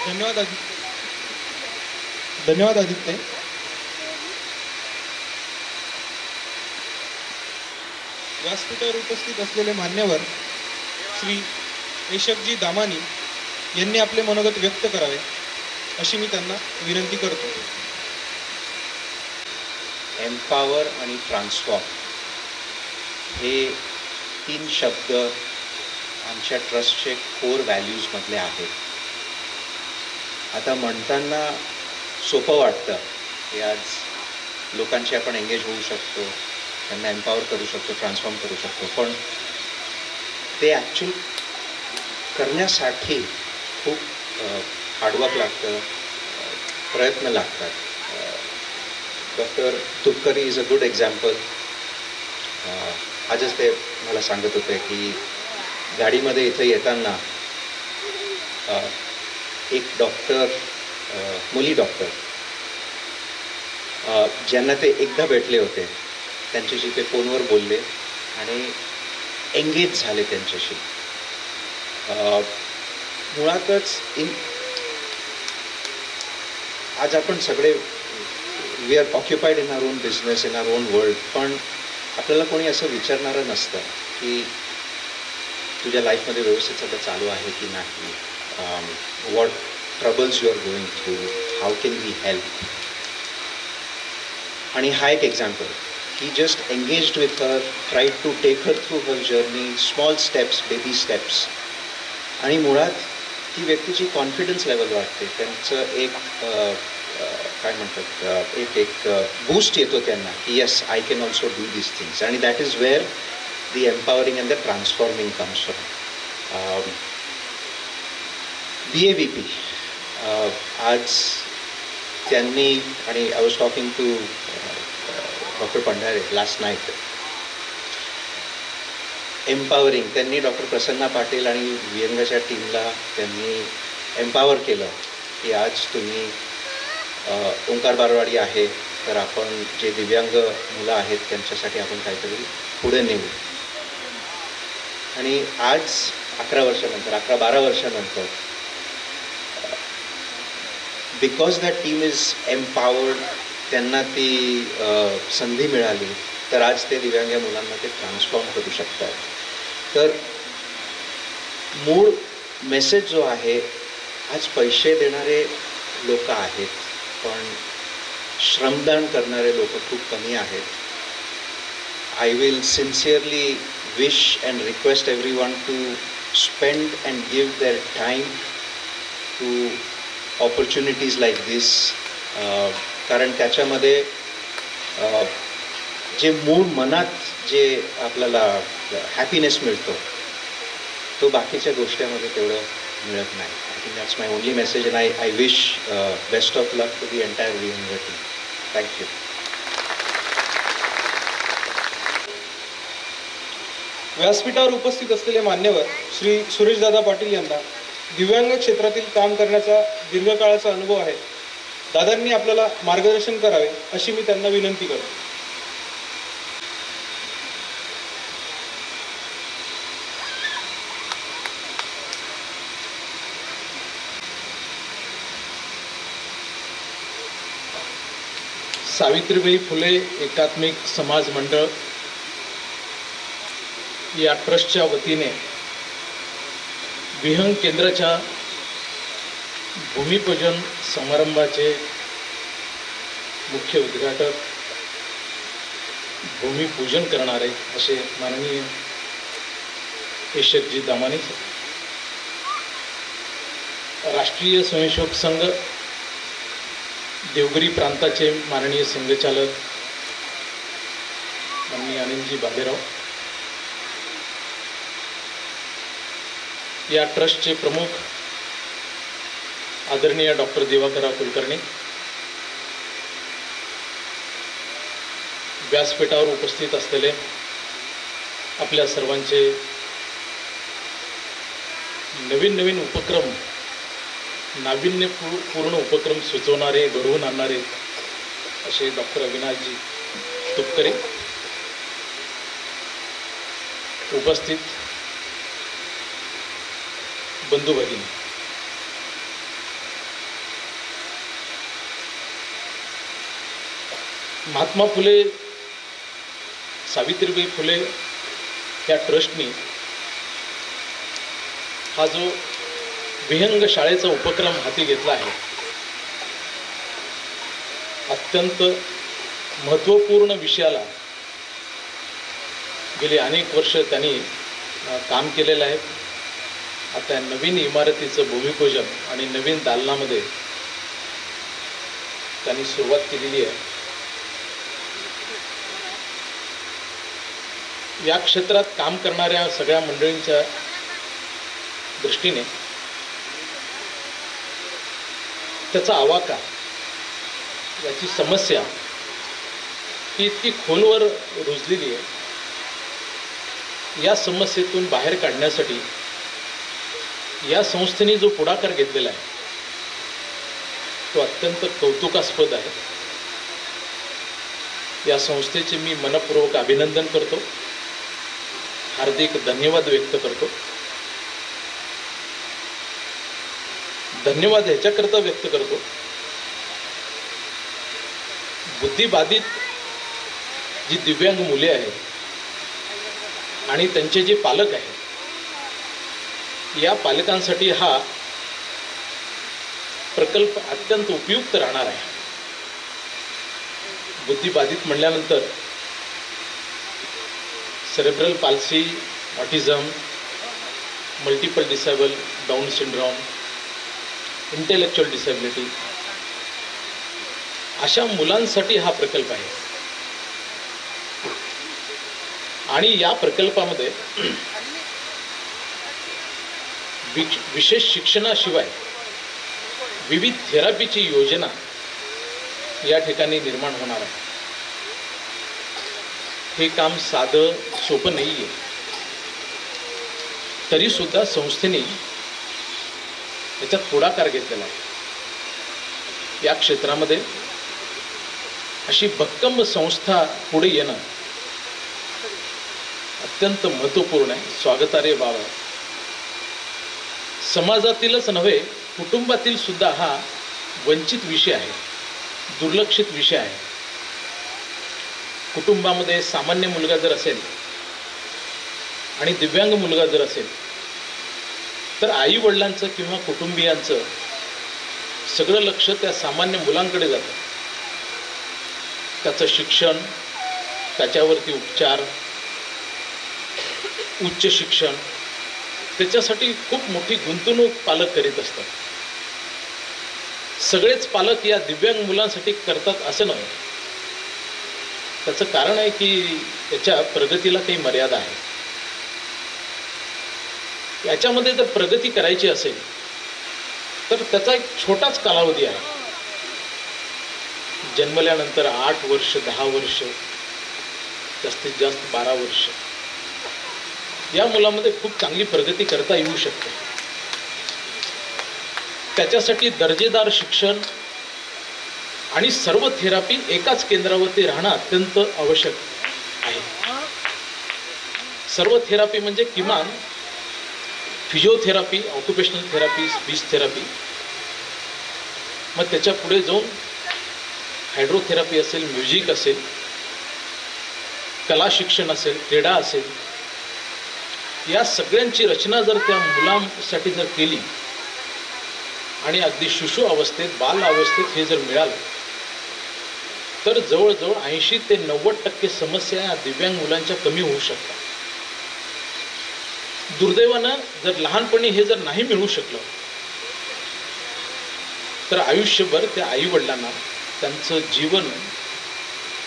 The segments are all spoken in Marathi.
धन्यवाद धन्यवाद आदित्य. व्यासपीठावर उपस्थित असलेले मान्यवर श्री केशवजी दामानी यांनी आपले मनोगत व्यक्त करावे अशी मी त्यांना विनंती करतो. एम्पावर आणि ट्रान्सफॉर्म हे 3 शब्द आमच्या ट्रस्टचे कोर व्हॅल्यूजमधले आहेत. आता म्हणताना सोपं वाटतं की आज लोकांशी आपण एंगेज होऊ शकतो, त्यांना एम्पावर करू शकतो, ट्रान्सफॉर्म करू शकतो, पण ते ॲक्च्युअल करण्यासाठी खूप हार्डवर्क लागतं, प्रयत्न लागतात. Doctor Tupkari is a good example. आजच ते मला सांगत होते की गाडीमध्ये इथं येताना एक डॉक्टर, मुली डॉक्टर, ज्यांना ते एकदा भेटले होते त्यांच्याशी ते फोनवर बोलले आणि एंगेज झाले त्यांच्याशी. मुळातच आज आपण सगळे we are occupied in our own business, in our own world, पण आपल्याला कोणी असं विचारणारं नसतं की तुझ्या लाईफमध्ये व्यवस्थित सगळं चालू आहे की नाही, what troubles you are going through, how can we help. आणि हा एक example. He just engaged with her, tried to take her through her journey, small steps, baby steps. आणि मुळात ती व्यक्तीची कॉन्फिडन्स लेवल वाढते, त्यांचं एक काय म्हणतात, एक बूस्ट येतो त्यांना की yes, I can also do these things. आणि that is where the empowering and the transforming comes from. BAVP आज त्यांनी, आणि I was talking to doctor Pandhare last night, empowering त्यांनी डॉक्टर प्रसन्ना पाटील आणि विहंगाच्या टीमला त्यांनी एम्पॉवर केलं की आज तुम्ही ओंकार बारवाडी आहे तर आपण जे दिव्यांग मुलं आहेत त्यांच्यासाठी आपण काहीतरी पुढे नेऊ. आणि आज 11 वर्षानंतर, 11-12 वर्षानंतर, because that team is empowered, त्यांना ती संधी मिळाली, तर आज ते दिव्यांग मुलांना ते ट्रान्सफॉर्म करू शकतात. तर मूळ मेसेज जो आहे, आज पैसे देणारे लोक आहेत पण श्रमदान करणारे लोक खूप कमी आहेत. I will sincerely wish and request everyone to spend and give their time to opportunities like this, कारण त्याच्यामध्ये जे मूळ मनात जे आपल्याला हॅपीनेस मिळतो तो बाकीच्या गोष्टीमध्ये तेवढं मिळत नाही. I think that's my only message and I wish best of luck to the entire Vihang team. Thank you. व्यासपीठावर उपस्थित असलेले मान्यवर श्री सुरेशदादा पाटील यांना दिव्यांग क्षेत्रातील काम करण्याचा दीर्घकाळाचा अनुभव आहे. दादांनी आपल्याला मार्गदर्शन करावे अशी मी त्यांना विनंती करतो. सावित्रीबाई फुले एकात्मिक समाज मंडळ या ट्रस्टच्या वतीने विहंग केंद्राच्या भूमिपूजन समारंभाचे मुख्य उद्घाटक, भूमिपूजन करणारे असे माननीय केशवजी दामानी, राष्ट्रीय स्वयंसेवक संघ देवगिरी प्रांताचे माननीय संघचालक माननीय आनंदजी बांदेराव, या ट्रस्टचे प्रमुख आदरणीय डॉक्टर दिवाकरराव कुलकर्णी, व्यासपीठावर उपस्थित असलेले आपल्या सर्वांचे नवीन उपक्रम, नाविन्यपूर्ण उपक्रम सुचवणारे, घडवून आणणारे असे डॉक्टर अविनाशजी तुपकरे, उपस्थित बंधू भगिनी, महात्मा फुले सावित्रीबाई फुले या ट्रस्टनी हा जो विहंग शाळेचा उपक्रम हाती घेतला आहे, अत्यंत महत्त्वपूर्ण विषयाला गेली अनेक वर्ष त्यांनी काम केलेलं आहे. आता नवीन इमारतीचं भूमिपूजन आणि नवीन दालनामध्ये त्यांनी सुरुवात केलेली आहे. या क्षेत्रात काम करणाऱ्या सगळ्या मंडळींच्या दृष्टीने त्याचा आवाका, याची समस्या ही इतकी खोलवर रुजलेली आहे. या समस्येतून बाहेर काढण्यासाठी या संस्थेने जो पुढाकार घेतलेला आहे तो अत्यंत कौतुकास्पद आहे. या संस्थेचे मी मनपूर्वक अभिनंदन करतो, हार्दिक धन्यवाद व्यक्त करतो. धन्यवाद ह्याच्याकरता व्यक्त करतो, बुद्धिबाधित जी दिव्यांग मुले आहेत आणि त्यांचे जे पालक आहेत, या पालकांसाठी हा प्रकल्प अत्यंत उपयुक्त राहणार आहे. बुद्धिबाधित म्हणल्यानंतर cerebral palsy, autism, multiple disable, down syndrome, intellectual disability अशा मुलांसाठी हा प्रकल्प आहे. आणि या प्रकल्पामध्ये विशेष शिक्षणाशिवाय विविध थेरपीची योजना या ठिकाणी निर्माण होणार आहे. हे काम साधं सोपं नाही आहे, तरीसुद्धा संस्थेने याच्यात पुढाकार घेतलेला आहे. या क्षेत्रामध्ये अशी भक्कम संस्था पुढे येणं अत्यंत महत्त्वपूर्ण आहे, स्वागतार्ह बाब आहे. समाजातीलच नव्हे, कुटुंबातील सुद्धा हा वंचित विषय आहे, दुर्लक्षित विषय आहे. कुटुंबामध्ये सामान्य मुलगा जर असेल आणि दिव्यांग मुलगा जर असेल तर आई वडिलांचं किंवा कुटुंबियांचं सगळं लक्ष त्या सामान्य मुलांकडे जातं. त्याचं शिक्षण, त्याच्यावरती उपचार, उच्च शिक्षण, त्याच्यासाठी खूप मोठी गुंतवणूक पालक करीत असतात. सगळेच पालक या दिव्यांग मुलांसाठी करतात असं नाही. त्याचं कारण आहे की त्याच्या प्रगतीला काही मर्यादा आहे. याच्यामध्ये जर प्रगती करायची असेल तर त्याचा एक छोटाच कालावधी आहे. जन्मल्यानंतर 8 वर्ष, 10 वर्ष, जास्तीत जास्त 12 वर्ष या मुलामध्ये खूप चांगली प्रगती करता येऊ शकते. त्याच्यासाठी दर्जेदार शिक्षण आणि सर्व थेरपी एकाच केंद्रावरती राहणं अत्यंत आवश्यक आहे. सर्व थेरपी म्हणजे किमान physiotherapy, occupational therapy, speech therapy, मग त्याच्या पुढे जाऊन हायड्रोथेरपी असेल, म्युझिक असेल, कला शिक्षण असेल, क्रीडा असेल, या सगळ्यांची रचना जर त्या मुलांसाठी जर केली आणि अगदी शिशु अवस्थेत, बाल अवस्थेत हे जर मिळालं तर जवळजवळ 80 ते 90% समस्या या दिव्यांग मुलांच्या कमी होऊ शकतात. दुर्दैवानं जर लहानपणी हे जर नाही मिळू शकलं तर आयुष्यभर त्या आईवडिलांना त्यांचं जीवन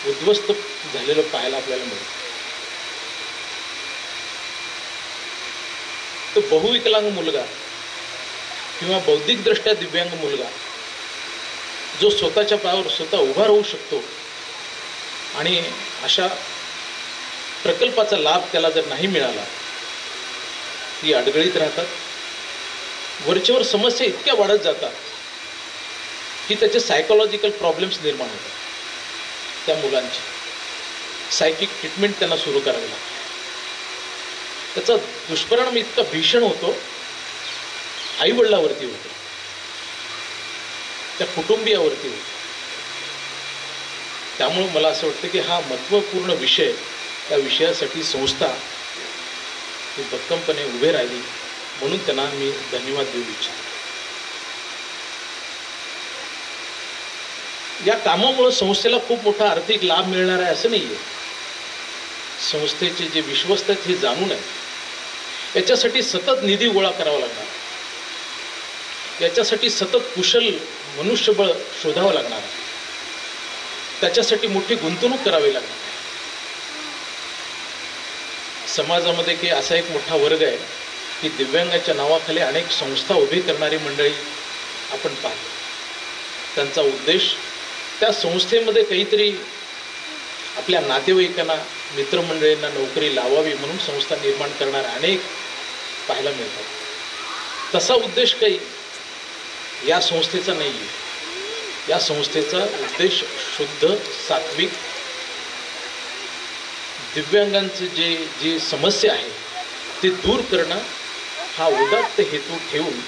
उद्ध्वस्त झालेलं पाहायला आपल्याला मिळतं. तो बहुविकलांग मुलगा किंवा बौद्धिकदृष्ट्या दिव्यांग मुलगा जो स्वतःच्या पायावर स्वतः उभा राहू शकतो आणि अशा प्रकल्पाचा लाभ त्याला जर नाही मिळाला, ती अडगळीत राहतात. वरच्यावर समस्या इतक्या वाढत जातात की त्याचे सायकोलॉजिकल प्रॉब्लेम्स निर्माण होतात. त्या मुलांची सायकिक ट्रीटमेंट त्यांना सुरू करावी लागते. त्याचा दुष्परिणाम इतका भीषण होतो, आईवडिलावरती होतो, त्या कुटुंबियावरती होतो. त्यामुळे मला असं वाटतं की हा महत्त्वपूर्ण विषय, त्या विषयासाठी संस्था ही भक्कमपणे उभे राहिली, म्हणून त्यांना मी धन्यवाद देऊ इच्छितो. या कामामुळे संस्थेला खूप मोठा आर्थिक लाभ मिळणार आहे असं नाही आहे. संस्थेचे जे विश्वस्त आहेत हे जाणून आहे. याच्यासाठी सतत निधी गोळा करावा लागणार, याच्यासाठी सतत कुशल मनुष्यबळ शोधावं लागणार, त्याच्यासाठी मोठी गुंतवणूक करावी लागणार. समाजामध्ये की असा एक मोठा वर्ग आहे की दिव्यांगाच्या नावाखाली अनेक संस्था उभी करणारी मंडळी आपण पाहतो. त्यांचा उद्देश त्या संस्थेमध्ये काहीतरी आपल्या नातेवाईकांना, मित्रमंडळींना नोकरी लावावी म्हणून संस्था निर्माण करणारे अनेक पाहायला मिळतात. तसा उद्देश काही या संस्थेचा नाही आहे. या संस्थेचा उद्देश शुद्ध, सात्विक, दिव्यांगांचे जी समस्या आहे ती दूर करणं हा उदात्त हेतू ठेवून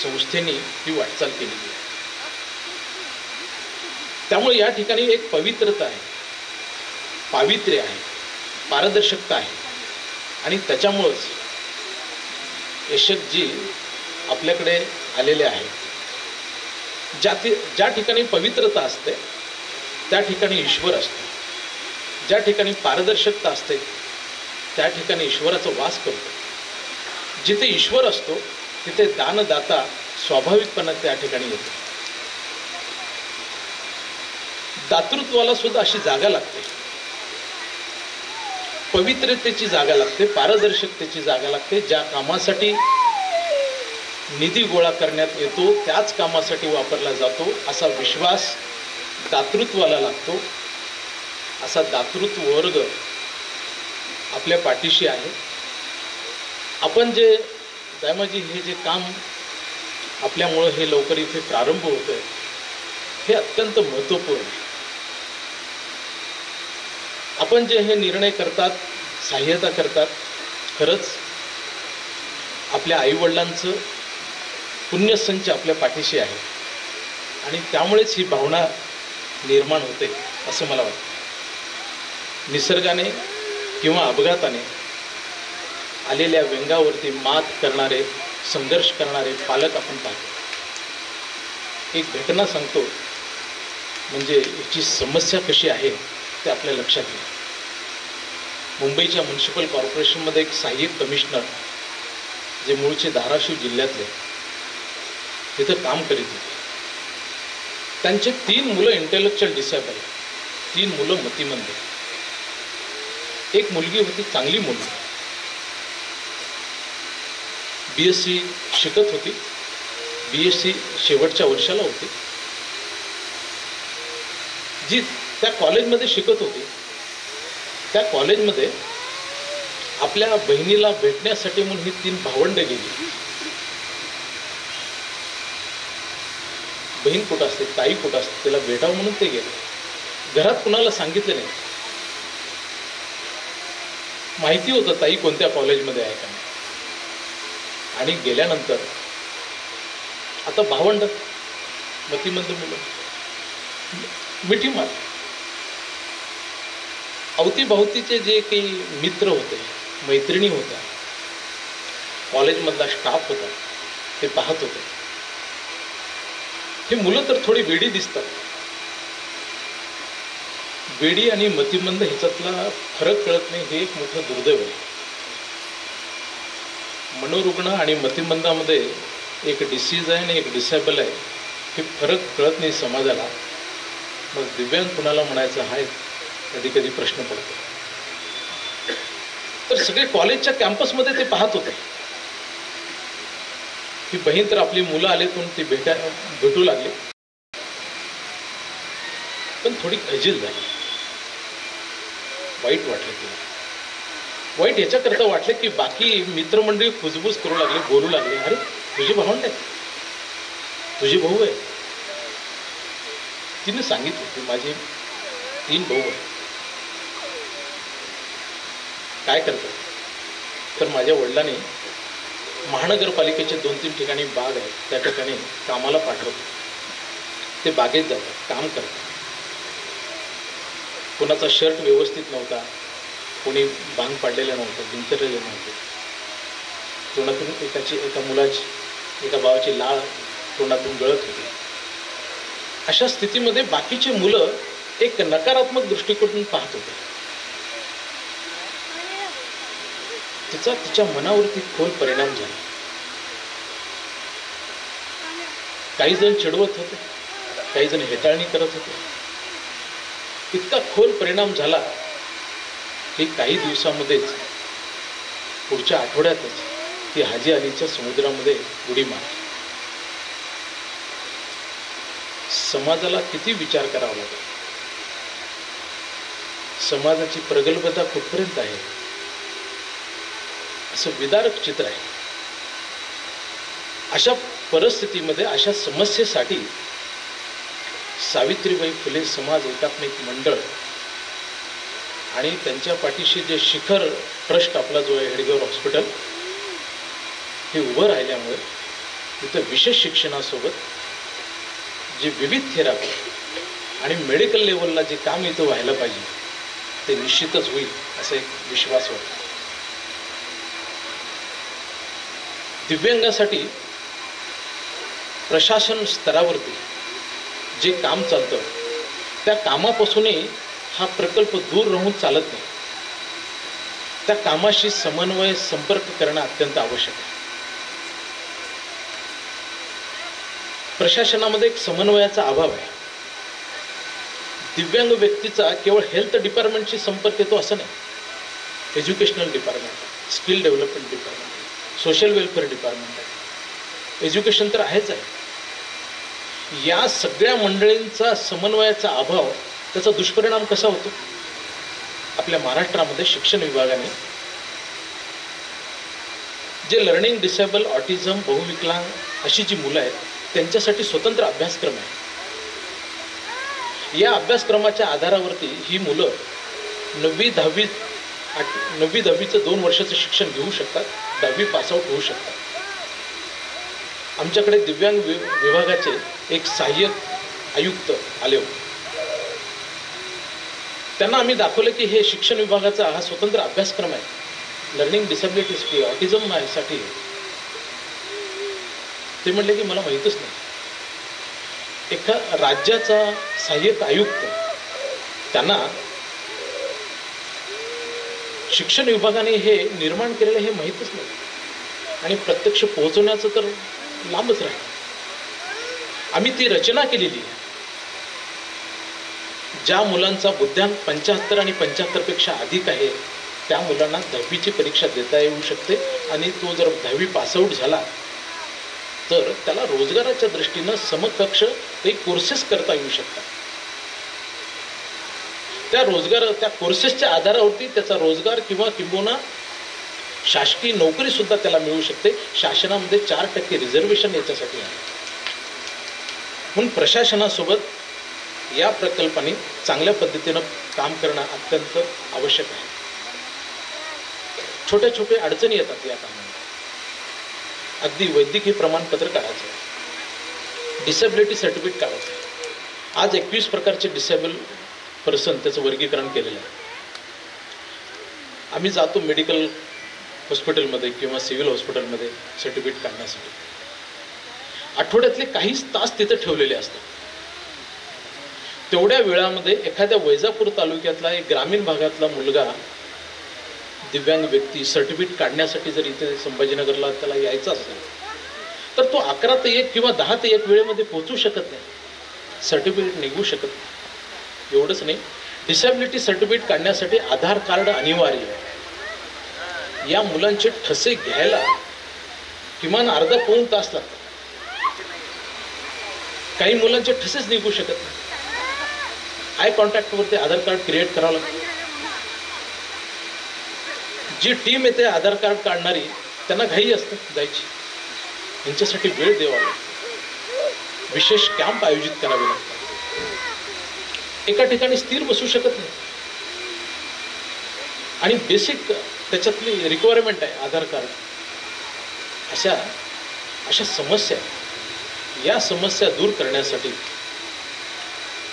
संस्थेने ही वाटचाल केली आहे. त्यामुळे या ठिकाणी एक पवित्रता आहे, पावित्र्य आहे, पारदर्शकता आहे आणि त्याच्यामुळंच यशकजी आपल्याकडे आलेले आहेत. ज्या ठिकाणी पवित्रता असते त्या ठिकाणी ईश्वर असतो. ज्या ठिकाणी पारदर्शकता असते त्या ठिकाणी ईश्वराचा वास करतो. जिथे ईश्वर असतो तिथे दानदाता स्वाभाविकपणे त्या ठिकाणी येतो. दातृत्वाला सुद्धा अशी जागा लागते, पवित्रतेची जागा लागते, पारदर्शकतेची जागा लागते. ज्या कामासाठी निधी गोळा करण्यात येतो त्याच कामासाठी वापरला जातो असा विश्वास दातृत्वाला लागतो. असा दातृत्व वर्ग आपल्या पाठीशी आहे. आपण जे दायमाजी हे जे काम आपल्यामुळं हे लवकर इथे प्रारंभ होतोय हे अत्यंत महत्त्वपूर्ण आहे. आपण जे हे निर्णय करतात, सहाय्यता करतात, खरंच आपल्या आईवडिलांचं पुण्यसंच आपल्या पाठीशी आहे आणि त्यामुळेच ही भावना निर्माण होते असं मला वाटतं. निसर्गाने किंवा अपघाताने आलेल्या व्यंगावरती मात करणारे, संघर्ष करणारे पालक आपण पाहतो. एक घटना सांगतो म्हणजे याची समस्या कशी आहे ते आपल्या लक्षात येईल. मुंबईच्या म्युन्सिपल कॉर्पोरेशनमध्ये एक सहाय्यक कमिशनर जे मूळचे धाराशिव जिल्ह्यातले तिथं काम करीत होते. त्यांचे 3 मुलं इंटेलेक्च्युअल डिसेबल, 3 मुलं मतिमंद. एक मुलगी होती चांगली मुलगी, BSc शिकत होती, BSc शेवटच्या वर्षाला होती. जी त्या कॉलेजमध्ये शिकत होती त्या कॉलेजमध्ये आपल्या बहिणीला भेटण्यासाठी म्हणून ही 3 भावंडं गेली. बहीण कुठं असते, ताई कुठं असते, त्याला भेटावं म्हणून ते गेले. घरात कुणाला सांगितलं नाही. माहिती होतं ताई कोणत्या कॉलेजमध्ये आहे का. आणि गेल्यानंतर आता भावंड मतिमंद मुलं मिठी मार. अवतीभवतीचे जे काही मित्र होते, मैत्रिणी होत्या, कॉलेजमधला स्टाफ होता ते पाहत होते. हे मुलं तर थोडी वेडी दिसतात. वेडी आणि मतिमंद ह्याच्यातला फरक कळत नाही, हे एक मोठं दुर्दैव आहे. मनोरुग्ण आणि मतिमंदामध्ये एक डिसीज आहे आणि एक डिसेबल आहे, हे फरक कळत नाही समाजाला. मग दिव्यांग कुणाला म्हणायचं हा कधी कधी प्रश्न पडतो. तर सगळे कॉलेजच्या कॅम्पसमध्ये ते पाहत होते की बहीण तर आपली मुलं आलेतून ती भेटू लागली. पण थोडी खजील झाली, वाईट वाटलं तिला. वाईट याच्याकरता वाटलं की बाकी मित्रमंडळी खुजबूज करू लागले, बोलू लागले, अरे तुझी भावंड आहे, तुझी भाऊ आहे. तिने सांगितलं की माझे 3 भाऊ आहे. काय करतात तर माझ्या वडिलांनी महानगरपालिकेचे 2-3 ठिकाणी बाग आहेत त्या ठिकाणी कामाला पाठवतात. ते बागेत जातात, काम करतात. कोणाचा शर्ट व्यवस्थित नव्हता, कोणी भांग पाडलेलं नव्हतं, बिंतरलेलं नव्हतं, तोंडातून एका भावाची लाळ तोंडातून गळत होती. अशा स्थितीमध्ये बाकीची मुलं एक नकारात्मक दृष्टिकोनातून पाहत होते. तिच्या मनावरती खोल परिणाम झाला. काही जण चिडवत होते, काही जण हेटाळणी करत होते. इतका खोल परिणाम झाला की काही दिवसामध्येच, पुढच्या आठवड्यातच ती हाजी अलीच्या समुद्रामध्ये उडी मारली. समाजाला किती विचार करावा लागेल, समाजाची प्रगल्भता कुठपर्यंत आहे, असं विदारक चित्र आहे. अशा परिस्थितीमध्ये, अशा समस्येसाठी सावित्रीबाई फुले समाज एकात्मिक मंडळ आणि त्यांच्या पाठीशी जे शिखर ट्रस्ट आपला जो आहे हेडगेवर हॉस्पिटल, हे उभं राहिल्यामुळे तिथं विशेष शिक्षणासोबत जे विविध थेरपी आणि मेडिकल लेवलला जे काम इथं व्हायला पाहिजे ते निश्चितच होईल असा एक विश्वास वाटतो. दिव्यांगासाठी प्रशासन स्तरावरती जे काम चालतं त्या कामापासूनही हा प्रकल्प दूर राहून चालत नाही. त्या कामाशी समन्वय संपर्क करणं अत्यंत आवश्यक आहे. प्रशासनामध्ये एक समन्वयाचा अभाव आहे. दिव्यांग व्यक्तीचा केवळ हेल्थ डिपार्टमेंटशी संपर्क येतो असं नाही. Educational department, skill development department, social welfare department आहे, एज्युकेशन तर आहेच आहे. या सगळ्या मंडळींचा समन्वयाचा अभाव, त्याचा दुष्परिणाम कसा होतो? आपल्या महाराष्ट्रामध्ये शिक्षण विभागाने जे लर्निंग डिसेबल, ऑटिझम, बहुविकलांग अशी जी मुलं आहेत त्यांच्यासाठी स्वतंत्र अभ्यासक्रम आहे. या अभ्यासक्रमाच्या आधारावरती ही मुलं 9वी 10वीचं 2 वर्षाचं शिक्षण घेऊ शकतात, 10वी पासआउट होऊ शकतात. आमच्याकडे दिव्यांग विभागाचे एक सहाय्यक आयुक्त आले होते. त्यांना आम्ही दाखवलं की हे शिक्षण विभागाचा हा स्वतंत्र अभ्यासक्रम आहे, लर्निंग डिसेबिलिटीसाठी, ऑटिझम साठी. ते म्हणले की मला माहीतच नाही. एका राज्याचा सहाय्यक आयुक्त, त्यांना शिक्षण विभागाने हे निर्माण केलेलं हे माहीतच नाही आणि प्रत्यक्ष पोहोचवण्याचं तर लांबच राहील. आम्ही ती रचना केलेली आहे. ज्या मुलांचा बुद्ध्यांक 75 आणि 75पेक्षा अधिक आहे त्या मुलांना 10वीची परीक्षा देता येऊ शकते आणि तो जर 10वी पासआउट झाला तर त्याला रोजगाराच्या दृष्टीनं समकक्ष काही कोर्सेस करता येऊ शकतात. त्या कोर्सेसच्या आधारावरती त्याचा रोजगार किंवा किंबहुना शासकीय नोकरी सुद्धा त्याला मिळू शकते. शासनामध्ये 4% रिझर्वेशन याच्यासाठी आहे. म्हणून प्रशासनासोबत या प्रकल्पाने चांगल्या पद्धतीनं काम करणं अत्यंत आवश्यक आहे. छोट्या छोट्या अडचणी येतात या कामामध्ये. अगदी वैद्यकीय प्रमाणपत्र काढायचं, डिसेबिलिटी सर्टिफिकेट काढायचं. आज 21 प्रकारचे डिसेबल पर्सन त्याचं वर्गीकरण केलेलं आहे. आम्ही जातो मेडिकल हॉस्पिटलमध्ये किंवा सिव्हिल हॉस्पिटलमध्ये सर्टिफिकेट काढण्यासाठी. आठवड्यातले काहीच तास तिथं ठेवलेले असतात. तेवढ्या वेळामध्ये एखाद्या वैजापूर तालुक्यातला एक ग्रामीण भागातला मुलगा, दिव्यांग व्यक्ती सर्टिफिकेट काढण्यासाठी जर इथे संभाजीनगरला त्याला यायचं असेल तर तो 11 ते 1 किंवा 10 ते 1 वेळेमध्ये पोहोचू शकत नाही, सर्टिफिकेट निघू शकत नाही. एवढंच नाही, डिसेबिलिटी सर्टिफिकेट काढण्यासाठी आधार कार्ड अनिवार्य आहे. या मुलांचे ठसे घ्यायला किमान अर्धा पाऊण तास लागतात. काही मुलांचे ठसेच निघू शकत नाही. आय कॉन्टॅक्टवरती आधार कार्ड क्रिएट करावं लागतं. जी टीम येते आधार कार्ड काढणारी त्यांना घाई असते जायची, यांच्यासाठी वेळ द्यावा लागतो. विशेष कॅम्प आयोजित करावे लागतात. एका ठिकाणी स्थिर बसू शकत नाही आणि बेसिक त्याच्यातली रिक्वायरमेंट आहे आधार कार्ड. अशा समस्या, या समस्या दूर करण्यासाठी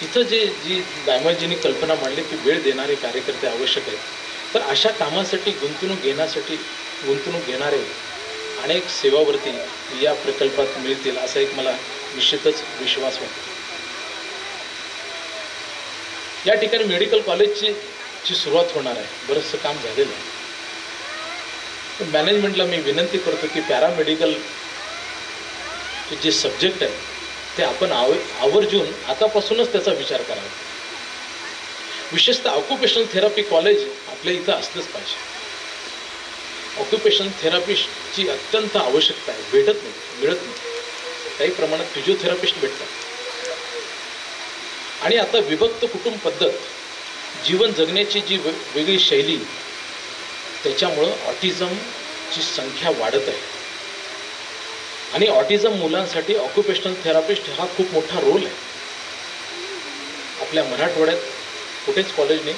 इथं जी दामोजींनी कल्पना मांडली की वेळ देणारे कार्यकर्ते आवश्यक आहेत, तर अशा कामासाठी गुंतवणूक घेणारे अनेक सेवावर्ती या प्रकल्पात मिळतील असा एक मला निश्चितच विश्वास वाटतो. या ठिकाणी मेडिकल कॉलेजची सुरुवात होणार आहे. बरंचसं काम झालेलं आहे. मॅनेजमेंटला मी विनंती करतो की पॅरामेडिकल जे सब्जेक्ट आहे ते आपण आवर्जून आतापासूनच त्याचा विचार करावा. विशेषतः ऑक्युपेशनल थेरपी कॉलेज आपल्या इथं असलंच पाहिजे. ऑक्युपेशनल थेरपिस्टची अत्यंत आवश्यकता आहे. मिळत नाही. काही प्रमाणात फिजिओथेरपिस्ट भेटतात. आणि आता विभक्त कुटुंब पद्धत, जीवन जगण्याची जी वेगळी शैली, त्याच्यामुळं ऑटिझमची संख्या वाढत आहे. आणि ऑटिझम मुलांसाठी ऑक्युपेशनल थेरपिस्ट हा खूप मोठा रोल आहे. आपल्या मराठवाड्यात कुठेच कॉलेजने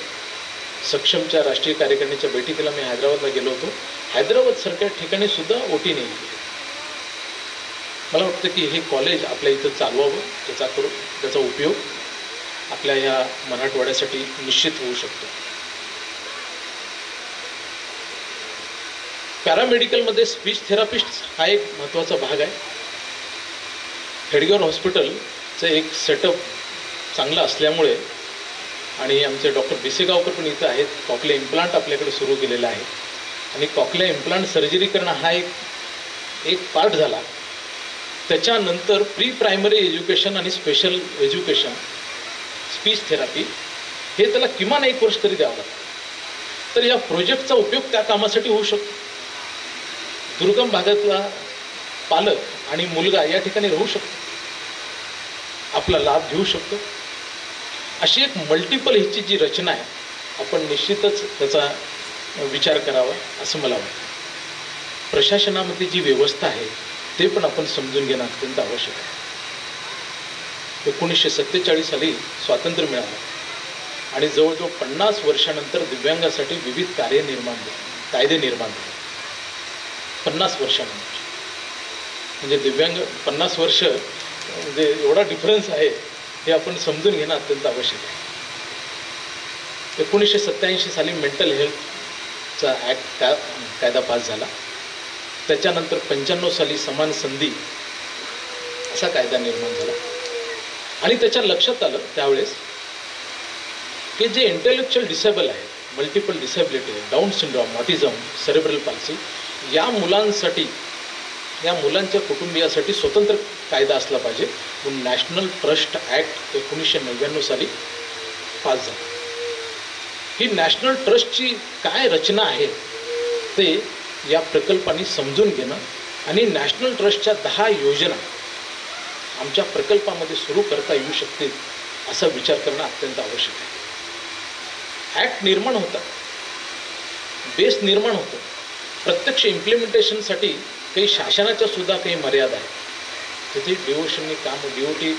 सक्षमच्या राष्ट्रीय कार्यकारिणीच्या बैठकीला मी हैदराबादला गेलो होतो. हैदराबादसारख्या ठिकाणी सुद्धा ओटी नाही. मला वाटतं की हे कॉलेज आपल्या इथं चालवावं, त्याचा उपयोग आपल्या ह्या मराठवाड्यासाठी निश्चित होऊ शकतो. पॅरामेडिकलमध्ये स्पीच थेरपिस्ट हा एक महत्त्वाचा भाग आहे. हेडगेवार हॉस्पिटलचं एक सेटअप चांगलं असल्यामुळे आणि आमचे डॉक्टर बिसेगावकर पण इथं आहेत. कॉकले इम्प्लांट आपल्याकडे सुरू केलेला आहे आणि कॉकले इम्प्लांट सर्जरी करणं हा एक पार्ट झाला. त्याच्यानंतर प्री प्रायमरी एज्युकेशन आणि स्पेशल एज्युकेशन स्पीच थेरपी हे त्याला किमान 1 वर्ष तरी द्यावं लागतं. तर या प्रोजेक्टचा उपयोग त्या कामासाठी होऊ शकतो. दुर्गम भागातला पालक आणि मुलगा या ठिकाणी राहू शकतो, आपला लाभ घेऊ शकतो. अशी एक मल्टिपल ह्याची जी रचना आहे, आपण निश्चितच त्याचा विचार करावा असं मला वाटतं. प्रशासनामध्ये जी व्यवस्था आहे ते पण आपण समजून घेणं अत्यंत आवश्यक आहे. 1947 साली स्वातंत्र्य मिळालं आणि जवळजवळ 50 वर्षानंतर दिव्यांगासाठी विविध कायदे निर्माण झाले. 50 वर्षानंतर म्हणजे दिव्यांग 50 वर्ष म्हणजे एवढा डिफरन्स आहे हे आपण समजून घेणं अत्यंत आवश्यक आहे. 1987 साली मेंटल हेल्थचा ॲक्ट कायदा पास झाला. त्याच्यानंतर 95 साली समान संधी असा कायदा निर्माण झाला. आणि त्याच्या लक्षात आलं त्यावेळेस की जे इंटेलेक्च्युअल डिसेबल आहे, मल्टिपल डिसेबिलिटी आहे, down syndrome, autism, cerebral palsy, या मुलांसाठी, या मुलांच्या कुटुंबियासाठी स्वतंत्र कायदा असला पाहिजे. म्हणून नॅशनल ट्रस्ट ॲक्ट 1999 साली पास झाला. ही नॅशनल ट्रस्टची काय रचना आहे ते या प्रकल्पाने समजून घेणं आणि नॅशनल ट्रस्टच्या 10 योजना आमच्या प्रकल्पामध्ये सुरू करता येऊ शकतील असा विचार करणं अत्यंत आवश्यक आहे. ॲक्ट निर्माण होतात, बेस निर्माण होतं. प्रत्यक्ष इम्प्लिमेंटेशनसाठी काही शासनाच्या सुद्धा काही मर्यादा आहेत. तिथे DOT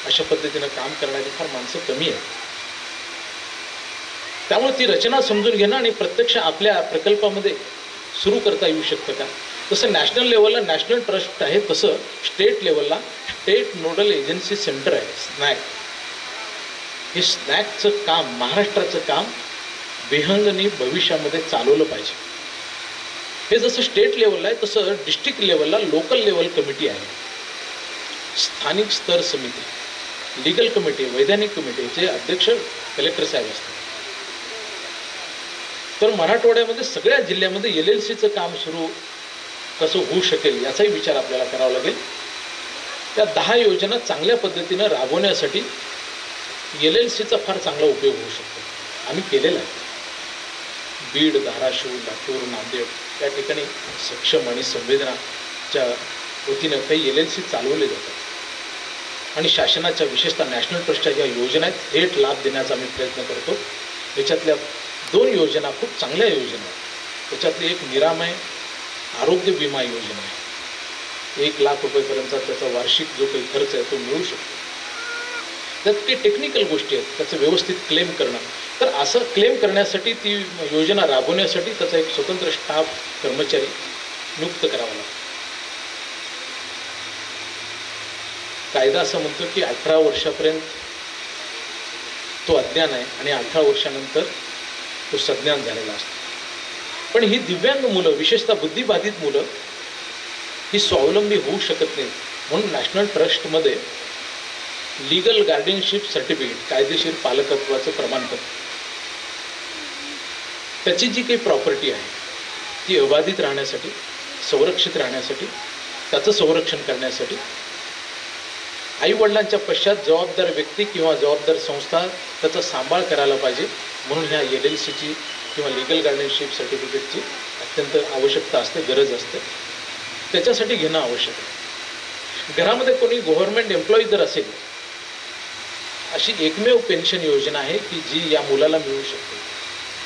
अशा पद्धतीनं काम करणारी फार माणसं कमी आहेत. त्यामुळे ती रचना समजून घेणं आणि प्रत्यक्ष आपल्या प्रकल्पामध्ये सुरू करता येऊ शकतं का. तसं नॅशनल लेवलला नॅशनल ट्रस्ट आहे, तसं स्टेट लेवलला स्टेट नोडल एजन्सी सेंटर आहे, स्नॅक. हे स्नॅकचं काम, महाराष्ट्राचं काम विहंगनी भविष्यामध्ये चालवलं पाहिजे. हे जसं स्टेट लेवलला आहे तसं डिस्ट्रिक्ट लेवलला लोकल लेवल कमिटी आहे, स्थानिक स्तर समिती, लीगल कमिटी, वैधानिक कमिटीचे अध्यक्ष कलेक्टर साहेब असतात. तर मराठवाड्यामध्ये सगळ्या जिल्ह्यामध्ये LLCचं काम सुरू कसं होऊ शकेल याचाही विचार आपल्याला करावा लागेल. त्या 10 योजना चांगल्या पद्धतीनं राबवण्यासाठी LLCचा फार चांगला उपयोग होऊ शकतो. आम्ही केलेला आहे. बीड, धाराशिव, लातूर, नांदेड या ठिकाणी सक्षम आणि संवेदनाच्या वतीनं काही LLC चालवले जातात आणि शासनाच्या विशेषतः नॅशनल ट्रस्टच्या ज्या योजना आहेत थेट लाभ देण्याचा आम्ही प्रयत्न करतो. त्याच्यातल्या 2 योजना खूप चांगल्या योजना आहेत. त्याच्यातली एक निरामय आरोग्य विमा योजना आहे. 1 लाख रुपयेपर्यंतचा त्याचा वार्षिक जो काही खर्च आहे तो मिळू शकतो. त्यात काही टेक्निकल गोष्टी आहेत, त्याचं व्यवस्थित क्लेम करणं. तर असं क्लेम करण्यासाठी ती योजना राबवण्यासाठी त्याचा एक स्वतंत्र स्टाफ कर्मचारी नियुक्त करावा लागतो. कायदा असं म्हणतो की 18 वर्षापर्यंत तो अज्ञान आहे आणि 18 वर्षानंतर तो सज्ञान झालेला असतो. पण ही दिव्यांग मुलं, विशेषतः बुद्धिबाधित मुलं, ही स्वावलंबी होऊ शकत नाहीत. म्हणून नॅशनल ट्रस्टमध्ये लीगल गार्डियनशिप सर्टिफिकेट, कायदेशीर पालकत्वाचं प्रमाणपत्र, त्याची जी काही प्रॉपर्टी आहे ती अबाधित राहण्यासाठी, संरक्षित राहण्यासाठी, त्याचं संरक्षण करण्यासाठी आईवडिलांच्या पश्चात जबाबदार व्यक्ती किंवा जबाबदार संस्था त्याचा सांभाळ करायला पाहिजे. म्हणून ह्या LLCची किंवा लिगल गार्डियनशिप सर्टिफिकेटची अत्यंत आवश्यकता असते, गरज असते. त्याच्यासाठी घेणं आवश्यक आहे. घरामध्ये कोणी गव्हर्नमेंट एम्प्लॉई जर असेल, अशी एकमेव पेन्शन योजना आहे की जी या मुलाला मिळू शकते.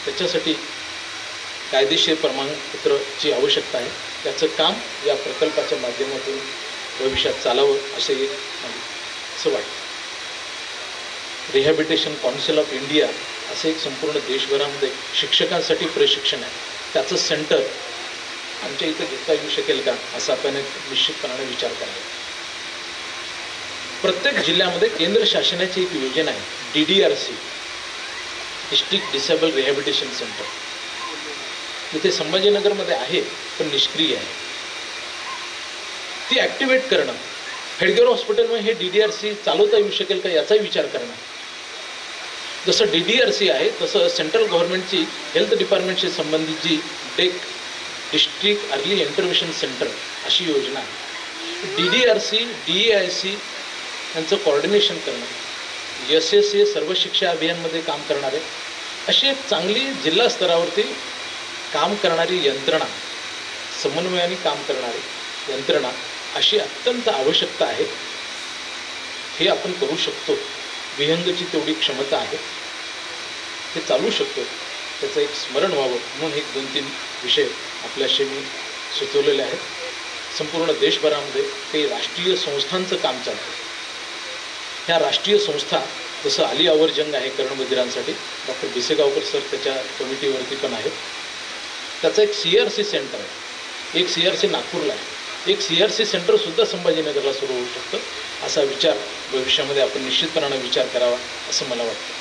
त्याच्यासाठी कायदेशीर प्रमाणपत्राची आवश्यकता आहे. त्याचं काम या प्रकल्पाच्या माध्यमातून भविष्यात चालावं असे असं वाटतं. रिहॅबिलिटेशन काउन्सिल ऑफ इंडिया असे एक संपूर्ण देशभरामध्ये शिक्षकांसाठी प्रशिक्षण आहे. त्याचं सेंटर आमच्या इथं घेता येऊ शकेल का असं आपण एक निश्चितपणाने विचार करावा. प्रत्येक जिल्ह्यामध्ये केंद्र शासनाची एक योजना आहे, DDRC, district disable rehabilitation centre. इथे संभाजीनगरमध्ये आहे पण निष्क्रिय आहे. ती ॲक्टिवेट करणं, हेडगेवार हॉस्पिटलमध्ये हे DDRC चालवता येऊ शकेल का याचाही विचार करणं. जसं DDRC आहे तसं सेंट्रल गव्हर्नमेंटची हेल्थ डिपार्टमेंटशी संबंधित जी डेक, डिस्ट्रिक्ट अर्ली इंटरव्हेन्शन सेंटर अशी योजना आहे. DDRC, DAIC यांचं कोऑर्डिनेशन करणं, SSA सर्व शिक्षा अभियानमध्ये काम करणारे, अशी एक चांगली जिल्हा स्तरावरती काम करणारी यंत्रणा, समन्वयाने काम करणारी यंत्रणा अशी अत्यंत आवश्यकता आहे. हे आपण करू शकतो. विहंगची तेवढी क्षमता आहे, हे चालू शकतो. त्याचं एक स्मरण व्हावं म्हणून 1-2-3 विषय आपल्याशी मी सुचवलेले आहेत. संपूर्ण देशभरामध्ये काही राष्ट्रीय संस्थांचं काम चालतं. ह्या राष्ट्रीय संस्था जसं आली आवर जंग आहे कर्णबधिरांसाठी, डॉक्टर भिसेगावकर सर त्याच्या कमिटीवरती पण आहेत. त्याचं एक CRC सेंटर आहे, एक CRC नागपूरला आहे, एक CRC सेंटरसुद्धा संभाजीनगरला सुरू होऊ शकतं. असा विचार भविष्यामध्ये आपण निश्चितपणाने विचार करावा असं मला वाटतं.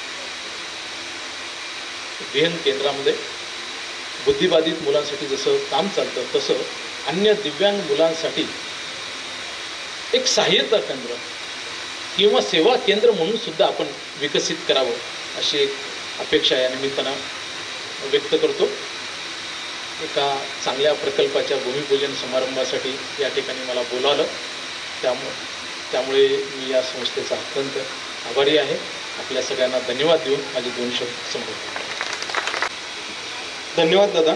विहंग केंद्रामध्ये बुद्धिबाधित मुलांसाठी जसं काम चालतं तसं अन्य दिव्यांग मुलांसाठी एक सहाय्यता केंद्र किंवा सेवा केंद्र म्हणून सुद्धा आपण विकसित करावं अशी एक अपेक्षा या निमित्तानं व्यक्त करतो. एका चांगल्या प्रकल्पाच्या भूमिपूजन समारंभासाठी या ठिकाणी मला बोलावलं, त्यामुळे मी या संस्थेचा अत्यंत आभारी आहे. आपल्या सगळ्यांना धन्यवाद देऊन माझे 2 शब्द संपवतो. धन्यवाद दादा.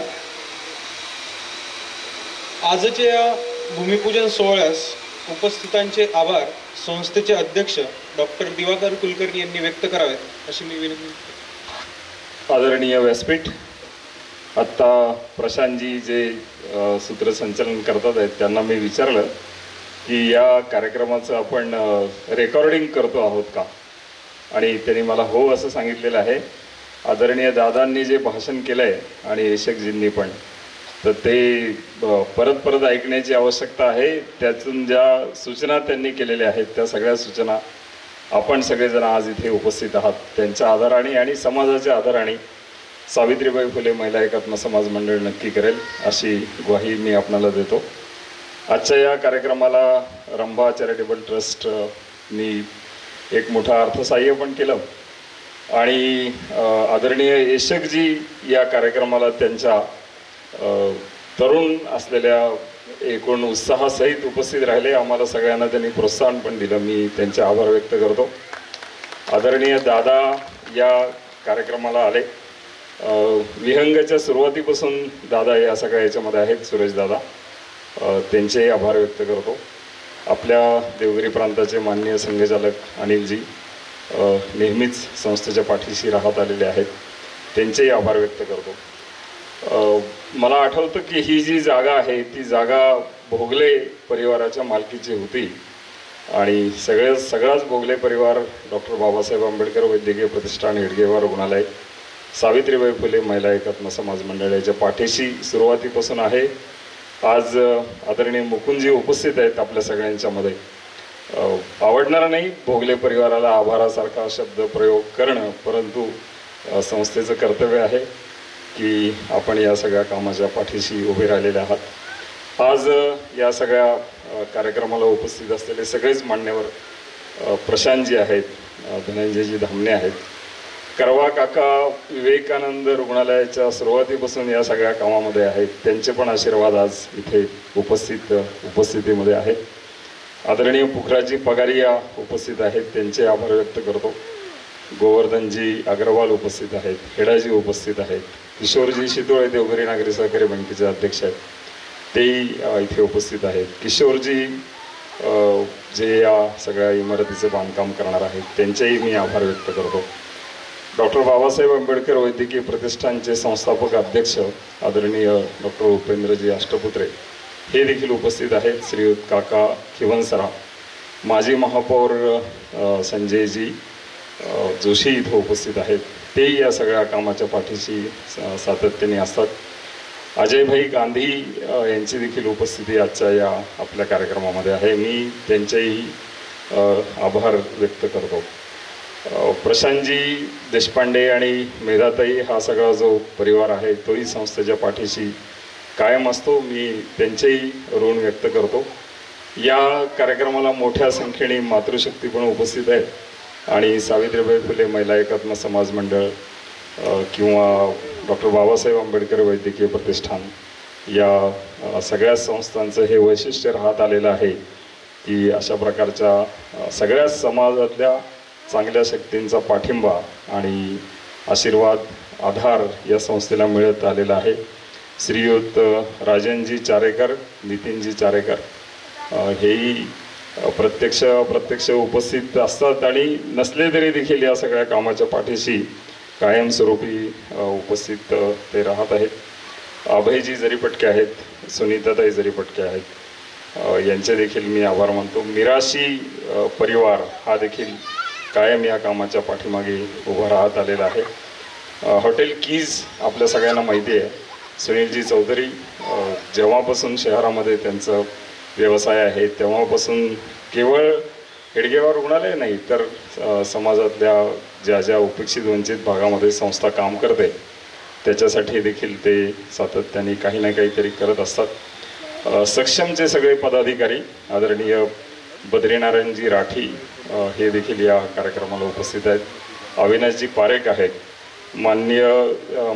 आजच्या या भूमिपूजन सोहळ्यास उपस्थितांचे आभार संस्थेचे अध्यक्ष डॉक्टर दिवाकर कुलकर्णी यांनी व्यक्त करावेत अशी मी विनंती करतो. आदरणीय व्यासपीठ, आत्ता प्रशांतजी जे सूत्रसंचालन करतात आहेत त्यांना मी विचारलं की या कार्यक्रमाचं आपण रेकॉर्डिंग करतो आहोत का, आणि त्यांनी मला हो असं सांगितलेलं आहे. आदरणीय दादांनी जे भाषण केलं आहे आणि येशकजींनी पण, तर ते परत परत ऐकण्याची आवश्यकता आहे. त्यातून ज्या सूचना त्यांनी केलेल्या आहेत त्या सगळ्या सूचना आपण सगळेजण आज इथे उपस्थित आहात त्यांच्या आधाराने आणि समाजाच्या आधाराने सावित्रीबाई फुले महिला एकात्म समाज मंडळ नक्की करेल अशी ग्वाही मी आपणाला देतो. आजच्या या कार्यक्रमाला रंभा चॅरिटेबल ट्रस्टनी एक मोठं अर्थसहाय्य पण केलं आणि आदरणीय येशकजी या कार्यक्रमाला त्यांच्या तरुण असलेल्या एकूण उत्साहासहित उपस्थित राहिले. आम्हाला सगळ्यांना त्यांनी प्रोत्साहन पण दिलं, मी त्यांचे आभार व्यक्त करतो. आदरणीय दादा या कार्यक्रमाला आले. विहंगच्या सुरुवातीपासून दादा या सगळ्या याच्यामध्ये आहेत, सुरेश दादा, त्यांचेही आभार व्यक्त करतो. आपल्या देवगिरी प्रांताचे माननीय संघचालक अनिलजी नेहमीच संस्थेच्या पाठीशी राहत आलेले आहेत, त्यांचेही आभार व्यक्त करतो. मला आठवतं की ही जी जागा आहे ती जागा भोगले परिवाराच्या मालकीची होती आणि सगळाच भोगले परिवार डॉक्टर बाबासाहेब आंबेडकर वैद्यकीय प्रतिष्ठान हेडगेवार रुग्णालय सावित्रीबाई फुले महिला एकात्म समाज मंडळाच्या पाठीशी सुरुवातीपासून आहे. आज आदरणीय मुकुंदजी उपस्थित आहेत आपल्या सगळ्यांच्या मध्ये. आवडणारा नाही, भोगले परिवाराला आभारासारखा शब्द प्रयोग करणं, परंतु संस्थेचं कर्तव्य आहे की आपण या सगळ्या कामाच्या पाठीशी उभे राहिलेले आहात. आज या सगळ्या कार्यक्रमाला उपस्थित असलेले सगळेच मान्यवर, प्रशांतजी आहेत, धनंजयजी धामणे आहेत, करवा काका विवेकानंद रुग्णालयाच्या सुरुवातीपासून या सगळ्या कामामध्ये आहेत, त्यांचे पण आशीर्वाद आज इथे उपस्थितीमध्ये आहेत. आदरणीय पुखराजी पगारिया उपस्थित आहेत, त्यांचे आभार व्यक्त करतो. गोवर्धनजी अग्रवाल उपस्थित आहेत, हेडाजी उपस्थित आहेत, किशोरजी शितोळे देवघरी नागरी सहकारी बँकेचे अध्यक्ष आहेत, तेही इथे उपस्थित आहेत. किशोरजी जे या सगळ्या इमारतीचे बांधकाम करणार आहेत, त्यांचेही मी आभार व्यक्त करतो. डॉक्टर बाबासाहेब आंबेडकर वैद्यकीय प्रतिष्ठानचे संस्थापक अध्यक्ष आदरणीय डॉक्टर उपेंद्रजी अष्टपुत्रे हे देखील उपस्थित आहेत. श्रीयुत काका खिवनसरा, माजी महापौर संजयजी जोशी इथं उपस्थित आहेत, तेही या सगळ्या कामाच्या पाठीशी सातत्याने असतात. अजयभाई गांधी यांची देखील उपस्थिती आजच्या या आपल्या कार्यक्रमामध्ये आहे, मी त्यांचेही आभार व्यक्त करतो. प्रशांतजी देशपांडे आणि मेधाताई हा सगळा जो परिवार आहे तोही संस्थेच्या पाठीशी कायम असतो, मी त्यांचेही ऋण व्यक्त करतो. या कार्यक्रमाला मोठ्या संख्येने मातृशक्ती पण उपस्थित आहेत आणि सावित्रीबाई फुले महिला एकात्म समाज मंडळ किंवा डॉक्टर बाबासाहेब आंबेडकर वैद्यकीय प्रतिष्ठान या सगळ्या संस्थांचं हे वैशिष्ट्य राहत आलेलं आहे की अशा प्रकारच्या सगळ्या समाजातल्या चांगल्या शक्तींचा पाठिंबा आणि आशीर्वाद, आधार या संस्थेला मिळत आलेला आहे. श्रीयुत राजनजी चारेकर, नितीनजी चारेकर हेही प्रत्यक्ष उपस्थित असतात आणि नसले तरी देखील या सगळ्या कामाच्या पाठीशी कायमस्वरूपी उपस्थित ते राहत आहेत. अभयजी जरीपटके आहेत, सुनीताताई जरीपटके आहेत, यांचे देखील मी आभार मानतो. मिराशी परिवार हा देखील कायम या कामाच्या पाठीमागे उभा राहत आलेला आहे. हॉटेल कीज आपल्या सगळ्यांना माहिती आहे, सुनीलजी चौधरी जेव्हापासून शहरामध्ये त्यांचं व्यवसाय आहे तेव्हापासून केवळ हेडगेवार रुग्णालय नाही तर समाजातल्या ज्या उपेक्षित वंचित भागामध्ये संस्था काम करते त्याच्यासाठी देखील ते सातत्याने काही ना काहीतरी करत असतात. सक्षमचे सगळे पदाधिकारी आदरणीय बद्रीनारायणजी राठी हे देखील या कार्यक्रमाला उपस्थित आहेत. अविनाशजी पारेख आहेत, माननीय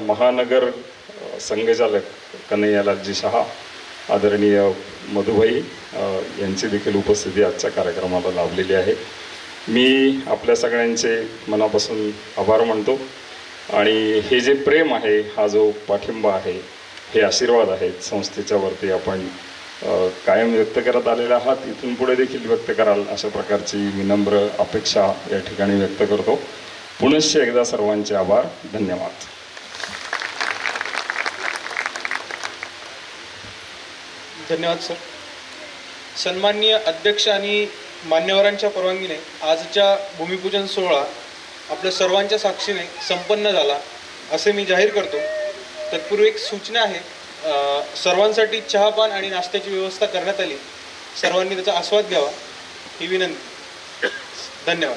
महानगर संघचालक कन्हैयालालजी शहा, आदरणीय मधुभाई यांची देखील उपस्थिती आजच्या कार्यक्रमाला लाभलेली आहे. मी आपल्या सगळ्यांचे मनापासून आभार मानतो आणि हे जे प्रेम आहे, हा जो पाठिंबा आहे, हे आशीर्वाद आहेत संस्थेच्या वरती आपण कायम व्यक्त करत आलेला आहात, इथून पुढे देखील व्यक्त कराल अशा प्रकारची विनम्र अपेक्षा या ठिकाणी व्यक्त करतो. पुनश्च एकदा सर्वांचे आभार, धन्यवाद. धन्यवाद सर. सन्माननीय अध्यक्ष आणि मान्यवरांच्या परवानगीने आजच्या भूमिपूजन सोहळा आपल्या सर्वांच्या साक्षीने संपन्न झाला असे मी जाहीर करतो. तत्पूर्वी एक सूचना आहे, सर्वांसाठी चहापान आणि नाश्त्याची व्यवस्था करण्यात आली, सर्वांनी त्याचा आस्वाद घ्यावा ही विनंती. धन्यवाद.